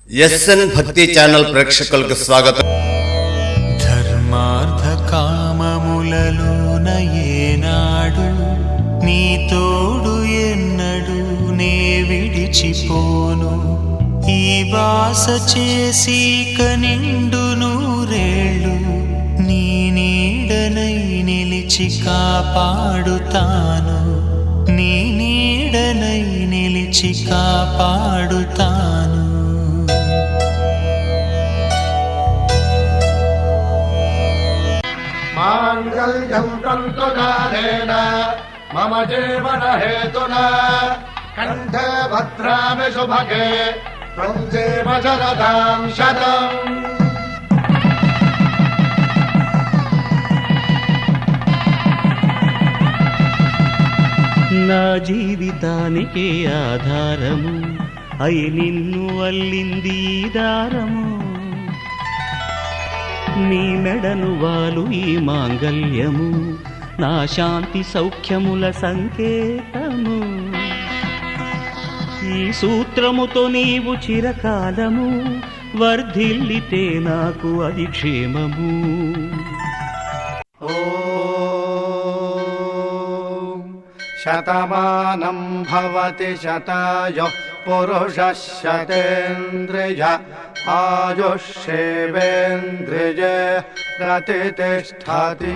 SN భక్తి channel ప్రేక్షకులకు స్వాగతం. ధర్మార్థ కామములలోన ఏనాడు నీ తోడు ఎన్నడు నే విడిచిపోను. ఈ బాస చేసి కనిండు నూరేళ్ళు నీ నీడనై నిలిచి కాపాడుతాను. నీ నీడనై నిలిచి కాపాడుతాను. మాంగళ్యం తంతునానేన మమ జీవన హేతునా కంఠే భద్రామి శుభగే త్వం జీవ శరదాం శతం. నా జీవితానికి ఆధారము అయి నిన్ను అల్లింది దారము. నీ మెడను వాలు ఈ మాంగళ్యము నా శాంతి సౌఖ్యముల సంకేతము. ఈ సూత్రముతో నీవు చిరకాలము వర్ధిల్లితే నాకు అది క్షేమము. శతమానం భవతి శతాయుః పురుషః శతేంద్రియ ఆయుష్యేవేంద్రియే ప్రతిష్ఠతి.